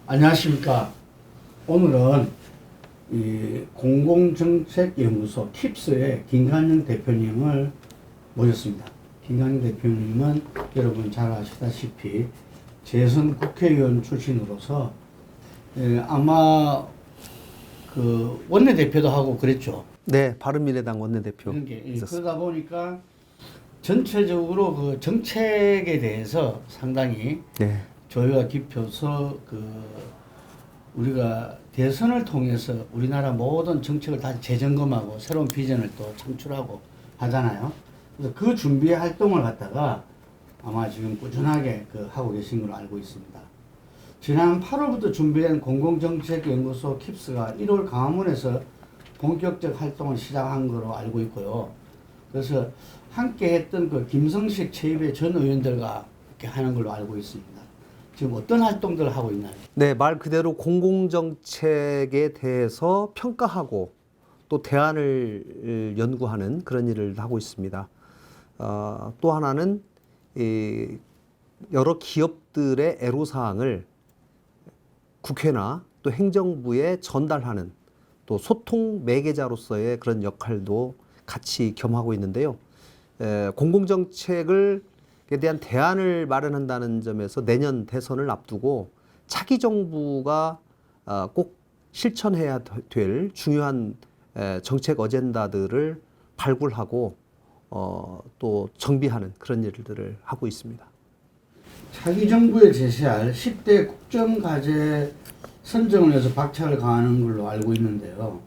안녕하십니까. 오늘은 이 공공정책연구소 킵스의 김관영 대표님을 모셨습니다. 김관영 대표님은 여러분 잘 아시다시피 재선 국회의원 출신으로서 아마 그 원내대표도 하고 그랬죠. 네, 바른미래당 원내대표. 그런 게 그러다 보니까 전체적으로 그 정책에 대해서 상당히 네. 조회가 깊어서 우리가 대선을 통해서 우리나라 모든 정책을 다시 재점검하고 새로운 비전을 또 창출하고 하잖아요. 그래서 그 준비 활동을 갖다가 아마 지금 꾸준하게 하고 계신 걸로 알고 있습니다. 지난 8월부터 준비된 공공정책연구소 킵스가 1월 광화문에서 본격적 활동을 시작한 걸로 알고 있고요. 그래서 함께 했던 그 김성식 최입의 전 의원들과 이렇게 하는 걸로 알고 있습니다. 지금 어떤 활동들을 하고 있나요? 네, 말 그대로 공공정책에 대해서 평가하고 또 대안을 연구하는 그런 일을 하고 있습니다. 또 하나는 여러 기업들의 애로사항을 국회나 또 행정부에 전달하는 또 소통 매개자로서의 그런 역할도 같이 겸하고 있는데요. 공공정책에 대한 대안을 마련한다는 점에서 내년 대선을 앞두고 차기 정부가 꼭 실천해야 될 중요한 정책 어젠다들을 발굴하고 또 정비하는 그런 일들을 하고 있습니다. 차기 정부에 제시할 10대 국정과제 선정을 해서 박차를 가하는 걸로 알고 있는데요.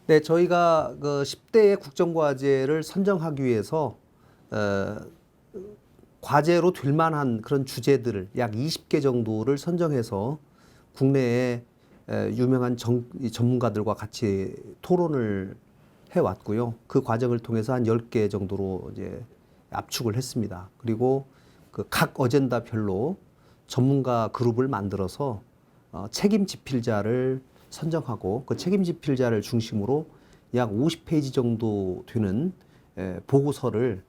네, 저희가 그 10대의 국정과제를 선정하기 위해서 과제로 될 만한 그런 주제들을 약 20개 정도를 선정해서 국내에 유명한 전문가들과 같이 토론을 해왔고요. 그 과정을 통해서 한 10개 정도로 이제 압축을 했습니다. 그리고 그 각 어젠다별로 전문가 그룹을 만들어서 책임 집필자를 선정하고 그 책임 집필자를 중심으로 약 50페이지 정도 되는 보고서를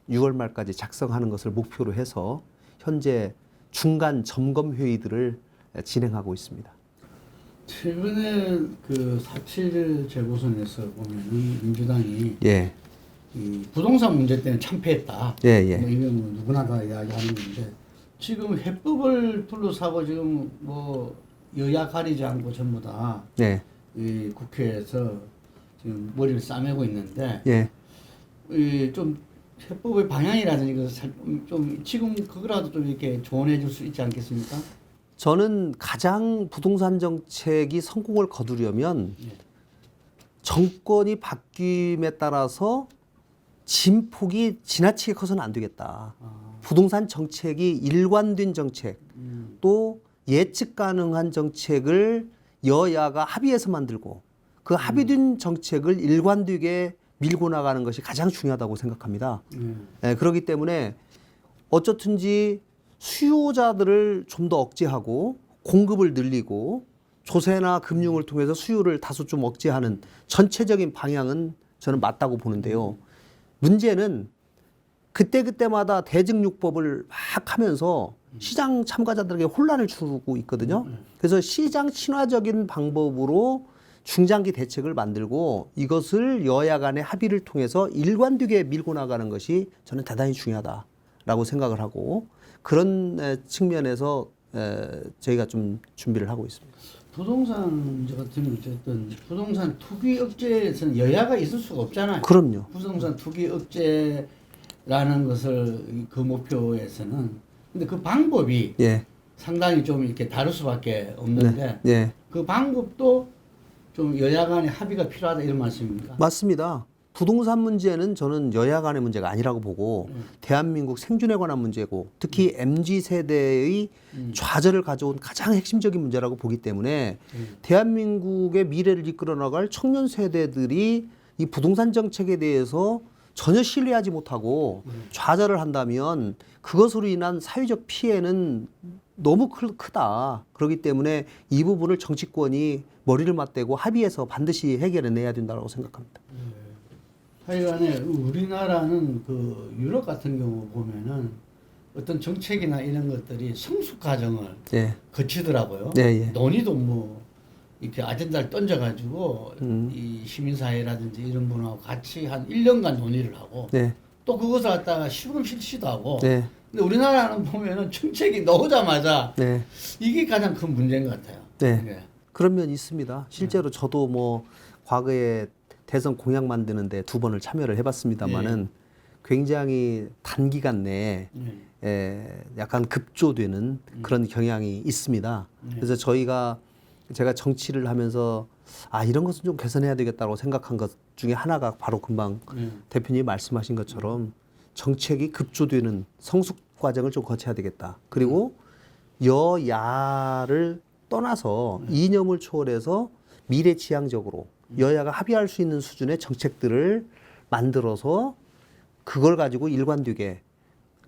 6월 말까지 작성하는 것을 목표로 해서 현재 중간 점검 회의들을 진행하고 있습니다. 최근에 그 4.7 재보선에서 보면은 민주당이 예. 이 부동산 문제 때문에 참패했다. 예, 예. 뭐 이건 뭐 누구나 다 이야기하는 건데 지금 해법을 둘러싸고 지금 뭐 여야 가리지 않고 전부 다 네. 이 국회에서 지금 머리를 싸매고 있는데 예. 좀 해법의 방향이라든지 좀 지금 그거라도 좀 이렇게 조언해 줄 수 있지 않겠습니까? 저는 가장 부동산 정책이 성공을 거두려면 정권이 바뀜에 따라서 진폭이 지나치게 커서는 안 되겠다. 부동산 정책이 일관된 정책, 또 예측 가능한 정책을 여야가 합의해서 만들고 그 합의된 정책을 일관되게 밀고 나가는 것이 가장 중요하다고 생각합니다. 그렇기 때문에 어쨌든지 수요자들을 좀 더 억제하고 공급을 늘리고 조세나 금융을 통해서 수요를 다소 좀 억제하는 전체적인 방향은 저는 맞다고 보는데요. 문제는 그때그때마다 대증요법을 막 하면서 시장 참가자들에게 혼란을 주고 있거든요. 그래서 시장 친화적인 방법으로 중장기 대책을 만들고 이것을 여야 간의 합의를 통해서 일관되게 밀고 나가는 것이 저는 대단히 중요하다라고 생각을 하고 그런 측면에서 저희가 좀 준비를 하고 있습니다. 부동산 문제 같은 경우 어쨌든 부동산 투기 억제에서는 여야가 있을 수가 없잖아요. 그럼요. 부동산 투기 억제라는 것을 그 목표에서는 근데 그 방법이 예. 상당히 좀 이렇게 다를 수밖에 없는데 네. 예. 그 방법도 좀 여야 간의 합의가 필요하다 이런 말씀입니까? 맞습니다. 부동산 문제는 저는 여야 간의 문제가 아니라고 보고 대한민국 생존에 관한 문제고 특히 MZ세대의 좌절을 가져온 가장 핵심적인 문제라고 보기 때문에 대한민국의 미래를 이끌어 나갈 청년 세대들이 이 부동산 정책에 대해서 전혀 신뢰하지 못하고 좌절을 한다면 그것으로 인한 사회적 피해는 너무 크다. 그렇기 때문에 이 부분을 정치권이 머리를 맞대고 합의해서 반드시 해결해내야 된다고 생각합니다. 하여간에 우리나라는 그 유럽 같은 경우 보면은 어떤 정책이나 이런 것들이 성숙 과정을 예. 거치더라고요. 예, 예. 논의도 뭐 이렇게 아젠다를 던져가지고 이 시민사회라든지 이런 분하고 같이 한 1년간 논의를 하고 네. 또 그것을 갖다가 시범 실시도 하고. 네. 근데 우리나라는 보면은 정책이 나오자마자 네. 이게 가장 큰 문제인 것 같아요. 네. 예. 그런 면이 있습니다. 실제로 저도 뭐 과거에 대선 공약 만드는데 2번을 참여를 해봤습니다만은 굉장히 단기간 내에 약간 급조되는 그런 경향이 있습니다. 그래서 제가 정치를 하면서 이런 것은 좀 개선해야 되겠다고 생각한 것 중에 하나가 바로 금방 대표님이 말씀하신 것처럼 정책이 급조되는 성숙 과정을 좀 거쳐야 되겠다. 그리고 여야를 떠나서 이념을 초월해서 미래지향적으로 여야가 합의할 수 있는 수준의 정책들을 만들어서 그걸 가지고 일관되게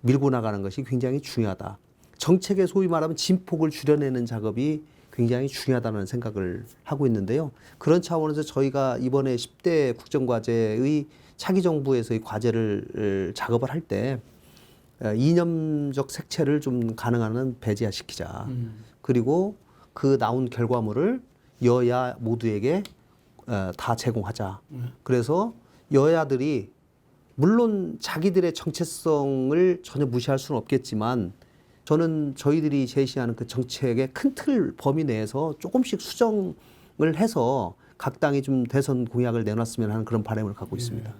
밀고 나가는 것이 굉장히 중요하다. 정책의 소위 말하면 진폭을 줄여내는 작업이 굉장히 중요하다는 생각을 하고 있는데요. 그런 차원에서 저희가 이번에 10대 국정과제의 차기 정부에서의 과제를 작업을 할 때 이념적 색채를 좀 가능한 한 배제시키자. 그리고 그 나온 결과물을 여야 모두에게 다 제공하자. 그래서 여야들이 물론 자기들의 정체성을 전혀 무시할 수는 없겠지만 저는 저희들이 제시하는 그 정책의 큰 틀 범위 내에서 조금씩 수정을 해서 각 당이 좀 대선 공약을 내놨으면 하는 그런 바람을 갖고 있습니다.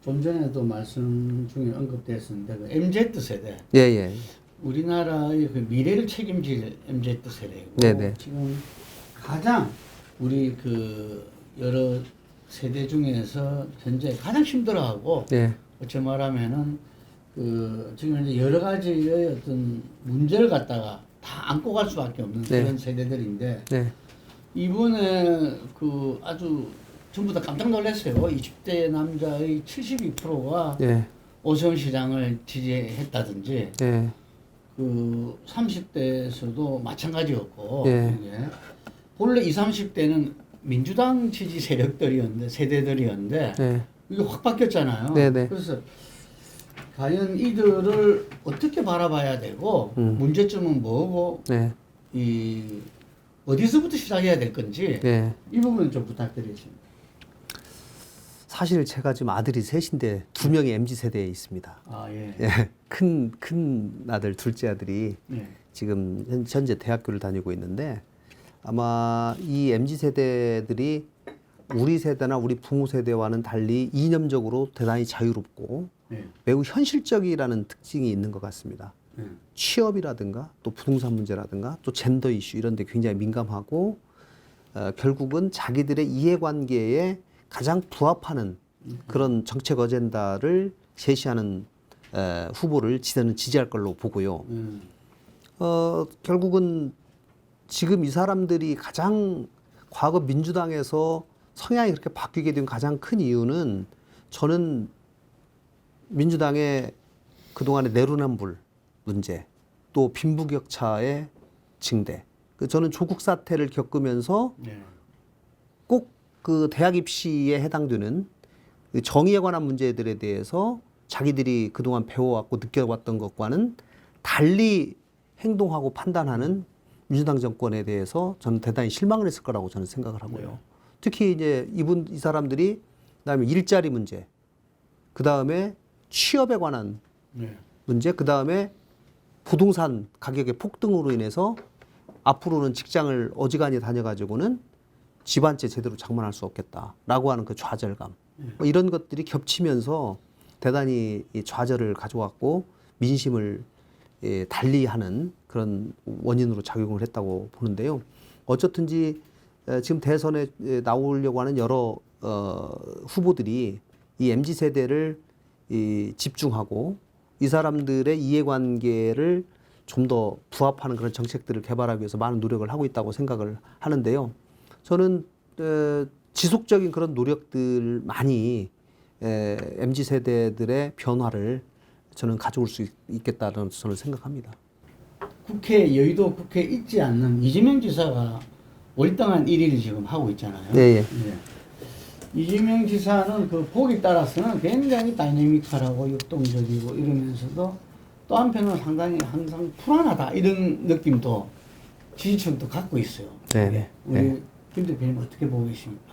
좀 전에도 말씀 중에 언급됐었는데 그 MZ세대. 예. 우리나라의 그 미래를 책임질 MZ세대고 네네. 지금 가장 우리 그 여러 세대 중에서 현재 가장 힘들어하고 네. 어찌 말하면은 그 지금 이제 여러 가지의 어떤 문제를 갖다가 다 안고 갈 수밖에 없는 네. 그런 세대들인데 네. 이번에 그 아주 전부 다 깜짝 놀랐어요. 20대 남자의 72%가 네. 오세훈 시장을 지지했다든지 네. 그 30대에서도 마찬가지였고 네. 이게 본래 20, 30대는 민주당 지지 세력들이었는데 세대들이었는데 네. 이게 확 바뀌었잖아요. 네네. 그래서 과연 이들을 어떻게 바라봐야 되고 문제점은 뭐고 네. 이 어디서부터 시작해야 될 건지 네. 이 부분은 좀 부탁드리겠습니다. 사실 제가 지금 아들이 셋인데 2명이 MZ 세대에 있습니다. 예. 예. 큰 아들, 둘째 아들이 예. 지금 현재 대학교를 다니고 있는데 아마 이 MZ 세대들이 우리 세대나 우리 부모 세대와는 달리 이념적으로 대단히 자유롭고 예. 매우 현실적이라는 특징이 있는 것 같습니다. 예. 취업이라든가 또 부동산 문제라든가 또 젠더 이슈 이런 데 굉장히 민감하고 결국은 자기들의 이해관계에 가장 부합하는 그런 정책 어젠다를 제시하는 후보를 저는 지지할 걸로 보고요. 결국은 지금 이 사람들이 가장 과거 민주당에서 성향이 그렇게 바뀌게 된 가장 큰 이유는 저는 민주당의 그동안의 내로남불 문제 또 빈부격차의 증대 저는 조국 사태를 겪으면서 예. 꼭 그 대학 입시에 해당되는 그 정의에 관한 문제들에 대해서 자기들이 그동안 배워왔고 느껴왔던 것과는 달리 행동하고 판단하는 민주당 정권에 대해서 저는 대단히 실망을 했을 거라고 저는 생각을 하고요. 네. 특히 이제 이 사람들이 그다음에 일자리 문제, 그다음에 취업에 관한 네. 문제, 그다음에 부동산 가격의 폭등으로 인해서 앞으로는 직장을 어지간히 다녀가지고는 집 한 채 제대로 장만할 수 없겠다라고 하는 그 좌절감 뭐 이런 것들이 겹치면서 대단히 이 좌절을 가져왔고 민심을 달리하는 그런 원인으로 작용을 했다고 보는데요. 어쨌든지 지금 대선에 나오려고 하는 여러 후보들이 이 MZ 세대를 집중하고 이 사람들의 이해관계를 좀 더 부합하는 그런 정책들을 개발하기 위해서 많은 노력을 하고 있다고 생각을 하는데요. 저는 지속적인 그런 노력들 많이 MZ 세대들의 변화를 저는 가져올 수 있겠다는 저는 생각합니다. 여의도 국회에 있지 않는 이재명 지사가 월등한 1위를 지금 하고 있잖아요. 네. 예. 이재명 지사는 그 보기 따라서는 굉장히 다이내믹하고 역동적이고 이러면서도 또 한편은 상당히 항상 불안하다 이런 느낌도 지지층도 갖고 있어요. 네. 우리 김 대표님 어떻게 보고 계십니까?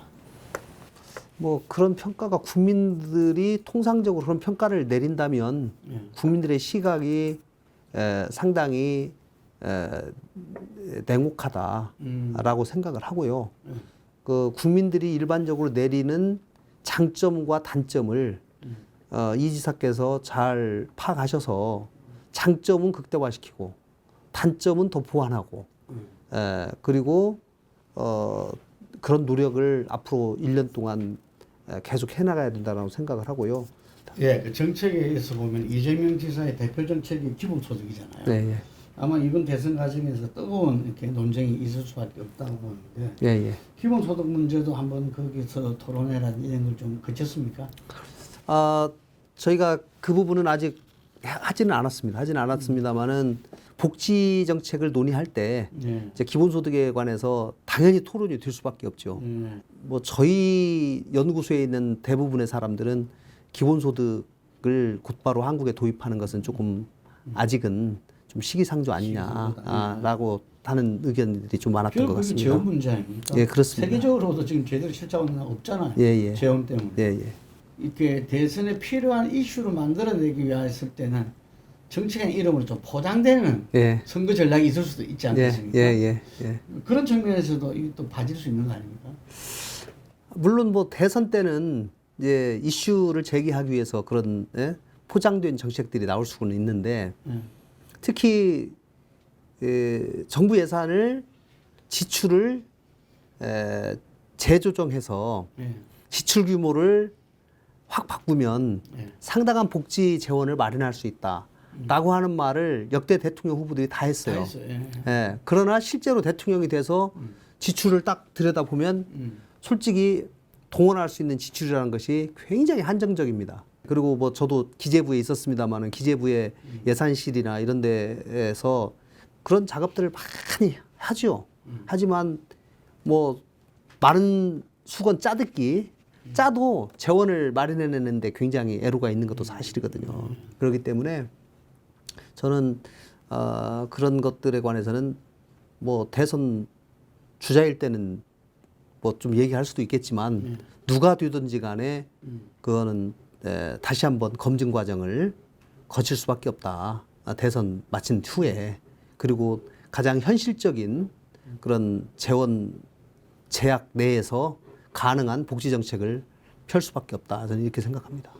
뭐 그런 평가가 국민들이 통상적으로 그런 평가를 내린다면 예. 국민들의 시각이 상당히 냉혹하다라고 생각을 하고요. 그 국민들이 일반적으로 내리는 장점과 단점을 이 지사께서 잘 파악하셔서 장점은 극대화시키고 단점은 더 보완하고 그리고 그런 노력을 앞으로 1년 동안 계속 해나가야 된다고 생각을 하고요. 예, 그 정책에서 보면 이재명 지사의 대표 정책이 기본소득이잖아요. 네, 예. 아마 이번 대선 과정에서 뜨거운 이렇게 논쟁이 있을 수밖에 없다고 보는데 예, 예. 기본소득 문제도 한번 거기서 토론회라든지 이런 걸 좀 거쳤습니까? 저희가 그 부분은 아직 하지는 않았습니다만은 복지 정책을 논의할 때 네. 이제 기본소득에 관해서 당연히 토론이 될 수밖에 없죠. 뭐 저희 연구소에 있는 대부분의 사람들은 기본소득을 곧바로 한국에 도입하는 것은 조금 아직은 좀 시기상조 아니냐라고 하는 의견들이 좀 많았던 것 같습니다. 재원 문제 아닙니까? 예, 그렇습니다. 세계적으로도 지금 제대로 실천은 없잖아요. 예, 예. 재원 때문에. 예, 예. 이렇게 대선에 필요한 이슈로 만들어내기 위해 했을 때는 정치적인 이름으로 좀 포장되는 예. 선거 전략이 있을 수도 있지 예, 않겠습니까? 예, 예. 그런 측면에서도 이게 또 봐줄 수 있는 거 아닙니까? 물론 뭐 대선 때는 이제 이슈를 제기하기 위해서 그런 포장된 정책들이 나올 수는 있는데 특히 정부 예산을 지출을 재조정해서 지출 규모를 확 바꾸면 상당한 복지 재원을 마련할 수 있다라고 하는 말을 역대 대통령 후보들이 다 했어요. 예. 그러나 실제로 대통령이 돼서 지출을 딱 들여다보면 솔직히 동원할 수 있는 지출이라는 것이 굉장히 한정적입니다. 그리고 뭐 저도 기재부에 있었습니다만은 기재부의 예산실이나 이런 데에서 그런 작업들을 많이 하죠. 하지만 뭐 많은 수건 짜듣기 짜도 재원을 마련해내는데 굉장히 애로가 있는 것도 사실이거든요. 그렇기 때문에 저는 그런 것들에 관해서는 뭐 대선 주자일 때는 뭐 좀 얘기할 수도 있겠지만 누가 되든지 간에 그거는 다시 한번 검증 과정을 거칠 수밖에 없다. 대선 마친 후에. 그리고 가장 현실적인 그런 재원 제약 내에서 가능한 복지 정책을 펼 수밖에 없다. 저는 이렇게 생각합니다.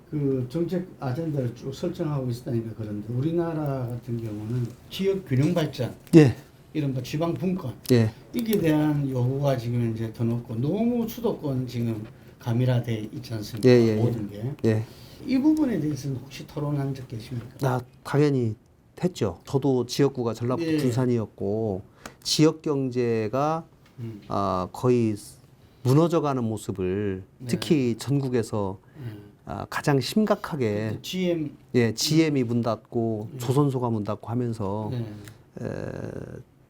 그 정책 아젠다를 쭉 설정하고 있다니까 그런데 우리나라 같은 경우는 지역 균형 발전, 예, 이른바 지방 분권, 예, 이게 대한 요구가 지금 이제 더 높고 너무 수도권 지금 가밀화돼 있지 않습니까? 모든 게. 예. 이 부분에 대해서는 혹시 토론한 적 계십니까? 당연히 했죠. 저도 지역구가 전라북도 군산이었고 지역 경제가 거의 무너져가는 모습을 특히 전국에서 가장 심각하게 GM이 문 닫고 조선소가 문 닫고 하면서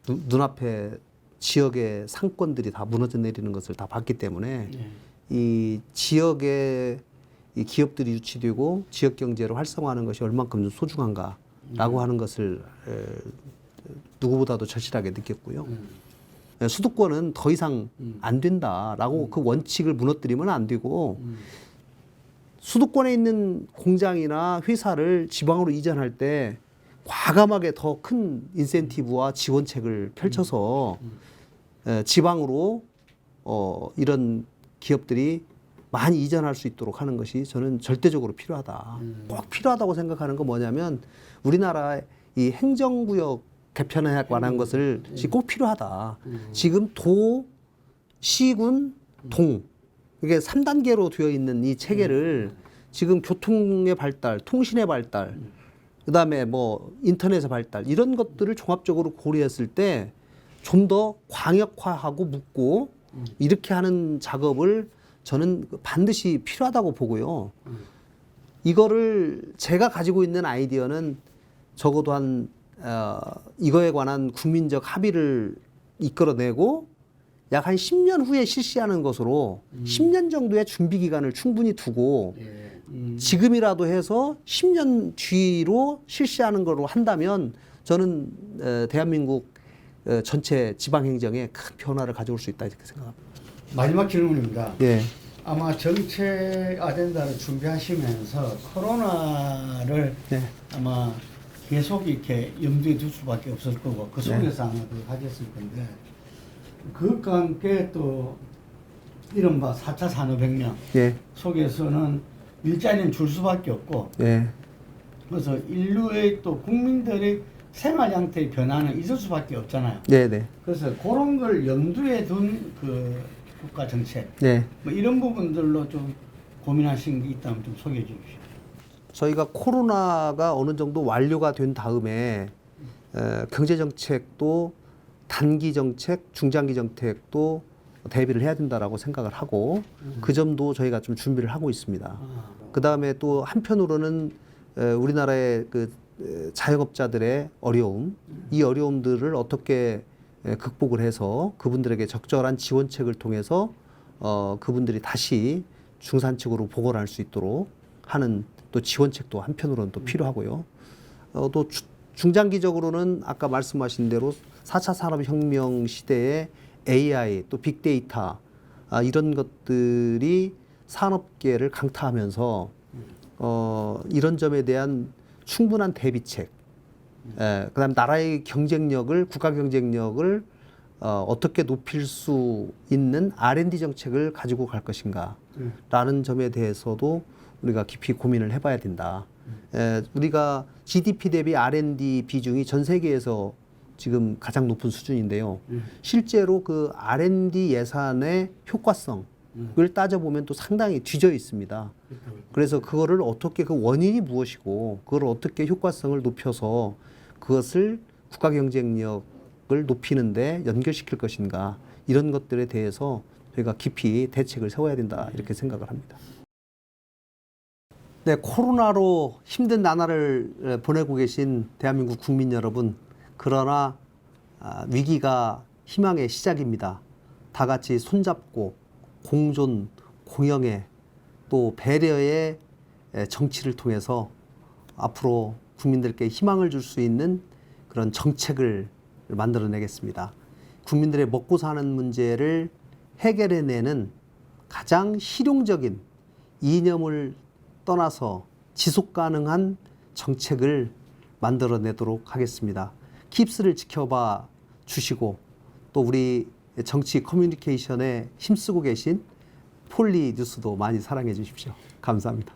눈앞에 지역의 상권들이 다 무너져 내리는 것을 다 봤기 때문에 이 지역에 이 기업들이 유치되고 지역 경제를 활성화하는 것이 얼만큼 소중한가라고 하는 것을 누구보다도 절실하게 느꼈고요. 수도권은 더 이상 안 된다라고 그 원칙을 무너뜨리면 안 되고 수도권에 있는 공장이나 회사를 지방으로 이전할 때 과감하게 더 큰 인센티브와 지원책을 펼쳐서 지방으로 이런 기업들이 많이 이전할 수 있도록 하는 것이 저는 절대적으로 필요하다. 꼭 필요하다고 생각하는 건 뭐냐면 우리나라의 이 행정구역 개편에 관한 것을 꼭 필요하다. 지금 도, 시군, 동 이게 3단계로 되어 있는 이 체계를 지금 교통의 발달, 통신의 발달, 그다음에 뭐 인터넷의 발달 이런 것들을 종합적으로 고려했을 때 좀 더 광역화하고 묶고 이렇게 하는 작업을 저는 반드시 필요하다고 보고요. 이거를 제가 가지고 있는 아이디어는 적어도 이거에 관한 국민적 합의를 이끌어내고 약 한 10년 후에 실시하는 것으로 10년 정도의 준비 기간을 충분히 두고 지금이라도 해서 10년 뒤로 실시하는 걸로 한다면 저는 대한민국 전체 지방행정에 큰 변화를 가져올 수 있다 이렇게 생각합니다. 마지막 질문입니다. 예. 아마 정책 아젠다를 준비하시면서 코로나를 네. 아마 계속 이렇게 염두에 둘 수밖에 없을 거고 그 속에서 아마 그걸 하셨을 건데 그것과 함께 또 이른바 4차 산업혁명 예. 속에서는 일자리는 줄 수밖에 없고 예. 그래서 인류의 또 국민들의 생활 형태의 변화는 있을 수밖에 없잖아요. 네, 네. 그래서 그런 걸 염두에 둔 그 국가 정책 네. 뭐 이런 부분들로 좀 고민하신 게 있다면 좀 소개해 주십시오. 저희가 코로나가 어느 정도 완료가 된 다음에 경제 정책도 단기 정책, 중장기 정책도 대비를 해야 된다라고 생각을 하고 그 점도 저희가 좀 준비를 하고 있습니다. 그 다음에 또 한편으로는 우리나라의 그 자영업자들의 어려움, 이 어려움들을 어떻게 극복을 해서 그분들에게 적절한 지원책을 통해서 그분들이 다시 중산층으로 복원할 수 있도록 하는 또 지원책도 한편으로는 또 필요하고요. 또 중장기적으로는 아까 말씀하신 대로 4차 산업혁명 시대에 AI 또 빅데이터 이런 것들이 산업계를 강타하면서 이런 점에 대한 충분한 대비책, 그다음 나라의 경쟁력을 국가 경쟁력을 어떻게 높일 수 있는 R&D 정책을 가지고 갈 것인가라는 점에 대해서도 우리가 깊이 고민을 해봐야 된다. 우리가 GDP 대비 R&D 비중이 전 세계에서 지금 가장 높은 수준인데요. 실제로 그 R&D 예산의 효과성을 따져보면 또 상당히 뒤져 있습니다. 그래서 그거를 어떻게 그 원인이 무엇이고 그걸 어떻게 효과성을 높여서 그것을 국가 경쟁력을 높이는데 연결시킬 것인가 이런 것들에 대해서 저희가 깊이 대책을 세워야 된다 이렇게 생각을 합니다. 네, 코로나로 힘든 나날을 보내고 계신 대한민국 국민 여러분, 그러나 위기가 희망의 시작입니다. 다 같이 손잡고 공존, 공영의 또 배려의 정치를 통해서 앞으로 국민들께 희망을 줄 수 있는 그런 정책을 만들어내겠습니다. 국민들의 먹고 사는 문제를 해결해내는 가장 실용적인 이념을 떠나서 지속 가능한 정책을 만들어내도록 하겠습니다. 킵스를 지켜봐 주시고 또 우리 정치 커뮤니케이션에 힘쓰고 계신 폴리 뉴스도 많이 사랑해 주십시오. 감사합니다.